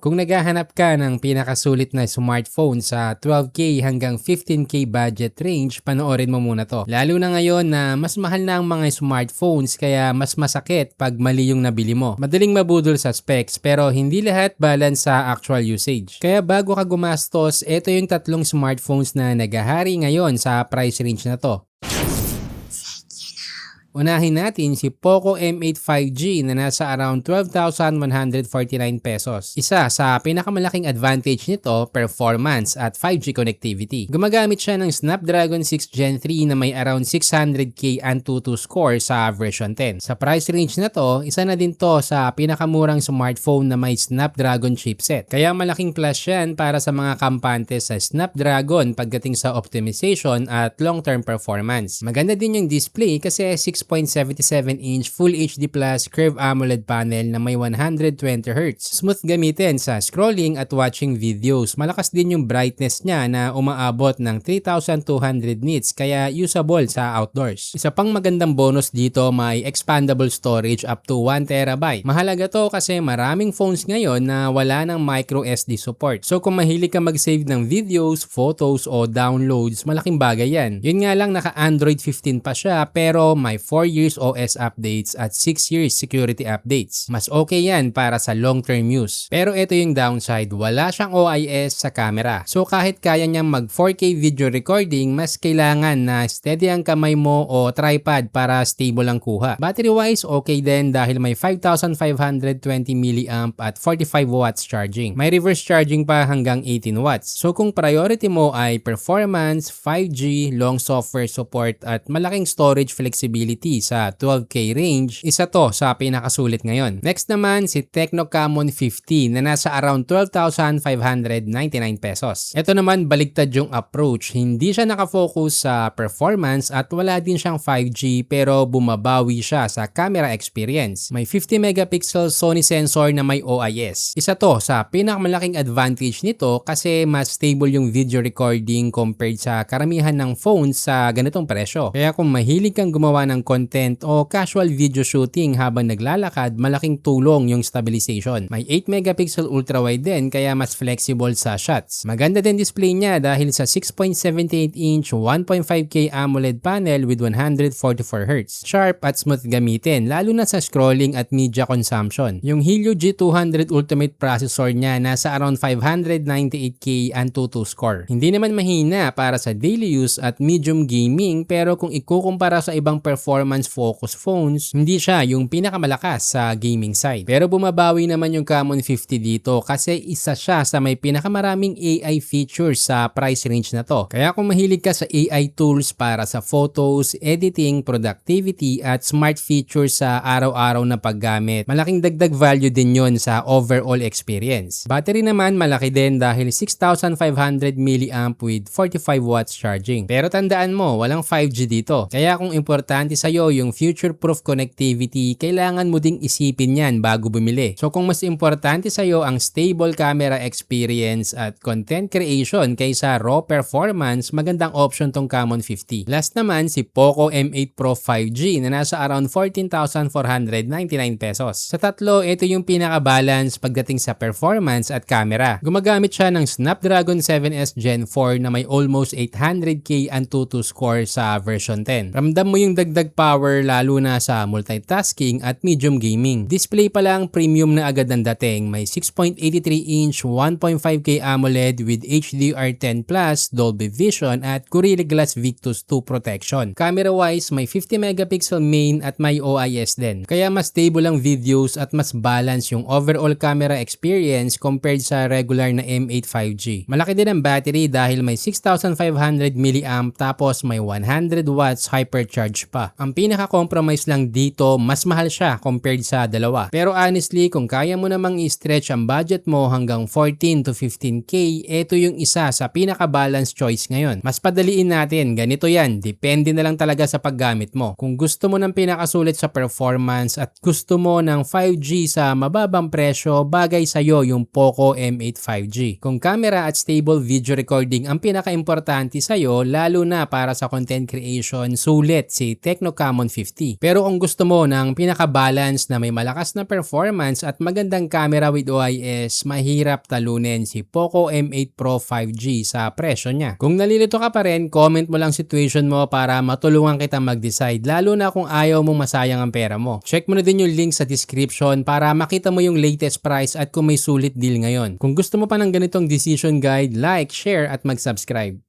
Kung naghahanap ka ng pinakasulit na smartphone sa 12K hanggang 15K budget range, panoorin mo muna to. Lalo na ngayon na mas mahal na ang mga smartphones kaya mas masakit pag mali yung nabili mo. Madaling mabudol sa specs pero hindi lahat balance sa actual usage. Kaya bago ka gumastos, ito yung tatlong smartphones na naghahari ngayon sa price range na to. Unahin natin si Poco M8 5G na nasa around 12,149 pesos. Isa sa pinakamalaking advantage nito, performance at 5G connectivity. Gumagamit siya ng Snapdragon 6 Gen 3 na may around 600K Antutu score sa version 10. Sa price range na to, isa na din to sa pinakamurang smartphone na may Snapdragon chipset. Kaya malaking plus yan para sa mga kampante sa Snapdragon pagdating sa optimization at long-term performance. Maganda din yung display kasi 6.77-inch Full HD Plus Curved AMOLED panel na may 120Hz. Smooth gamitin sa scrolling at watching videos. Malakas din yung brightness niya na umaabot ng 3,200 nits kaya usable sa outdoors. Isa pang magandang bonus dito, may expandable storage up to 1TB. Mahalaga to kasi maraming phones ngayon na wala ng micro SD support. So kung mahilig ka mag-save ng videos, photos o downloads, malaking bagay yan. Yun nga lang naka Android 15 pa siya pero may 4 years OS updates at 6 years security updates. Mas okay yan para sa long-term use. Pero ito yung downside, wala siyang OIS sa camera. So kahit kaya niyang mag 4K video recording, mas kailangan na steady ang kamay mo o tripod para stable ang kuha. Battery-wise, okay din dahil may 5,520 mAh at 45 watts charging. May reverse charging pa hanggang 18 watts. So kung priority mo ay performance, 5G, long software support at malaking storage flexibility sa 12K range, isa to sa pinakasulit ngayon. Next naman si Tecno Camon 50 na nasa around 12,599 pesos. Ito naman baliktad yung approach. Hindi siya nakafocus sa performance at wala din siyang 5G pero bumabawi siya sa camera experience. May 50 megapixel Sony sensor na may OIS. Isa to sa pinakamalaking advantage nito kasi mas stable yung video recording compared sa karamihan ng phones sa ganitong presyo. Kaya kung mahilig kang gumawa ng content o casual video shooting habang naglalakad, malaking tulong yung stabilization. May 8 megapixel ultra-wide din kaya mas flexible sa shots. Maganda din display niya dahil sa 6.78-inch 1.5K AMOLED panel with 144Hz. Sharp at smooth gamitin lalo na sa scrolling at media consumption. Yung Helio G200 Ultimate processor niya nasa around 598K Antutu score. Hindi naman mahina para sa daily use at medium gaming pero kung ikukumpara sa ibang performance-focused phones, hindi siya yung pinakamalakas sa gaming side. Pero bumabawi naman yung Camon 50 dito kasi isa siya sa may pinakamaraming AI features sa price range na to. Kaya kung mahilig ka sa AI tools para sa photos, editing, productivity at smart features sa araw-araw na paggamit, malaking dagdag value din yon sa overall experience. Battery naman malaki din dahil 6,500 mAh with 45 watts charging. Pero tandaan mo, walang 5G dito. Kaya kung importante sa'yo yung future-proof connectivity, kailangan mo ding isipin yan bago bumili. So kung mas importante sa'yo ang stable camera experience at content creation kaysa raw performance, magandang option tong Camon 50. Last naman si Poco M8 Pro 5G na nasa around 14,499 pesos. Sa tatlo, ito yung pinaka-balance pagdating sa performance at camera. Gumagamit siya ng Snapdragon 7S Gen 4 na may almost 800K Antutu score sa version 10. Ramdam mo yung dagdag power lalo na sa multitasking at medium gaming. Display pa lang premium na agad ang dating. May 6.83-inch 1.5K AMOLED with HDR10+, Dolby Vision at Gorilla Glass Victus 2 protection. Camera-wise, may 50 megapixel main at may OIS din. Kaya mas stable ang videos at mas balance yung overall camera experience compared sa regular na M8 5G. Malaki din ang battery dahil may 6,500 mAh tapos may 100 watts hypercharge pa. Ang pinaka-compromise lang dito, mas mahal siya compared sa dalawa. Pero honestly, kung kaya mo namang i-stretch ang budget mo hanggang 14 to 15K, ito yung isa sa pinaka-balance choice ngayon. Mas padaliin natin, ganito yan, depende na lang talaga sa paggamit mo. Kung gusto mo ng pinakasulit sa performance at gusto mo ng 5G sa mababang presyo, bagay sa'yo yung Poco M8 5G. Kung camera at stable video recording ang pinaka-importante sa'yo, lalo na para sa content creation, sulit si Tecno common 50. Pero kung gusto mo ng pinaka-balance na may malakas na performance at magandang camera with OIS, mahirap talunin si Poco M8 Pro 5G sa presyo niya. Kung nalilito ka pa rin, comment mo lang situation mo para matulungan kita mag-decide, lalo na kung ayaw mong masayang ang pera mo. Check mo na din yung link sa description para makita mo yung latest price at kung may sulit deal ngayon. Kung gusto mo pa ng ganitong decision guide, like, share at mag-subscribe.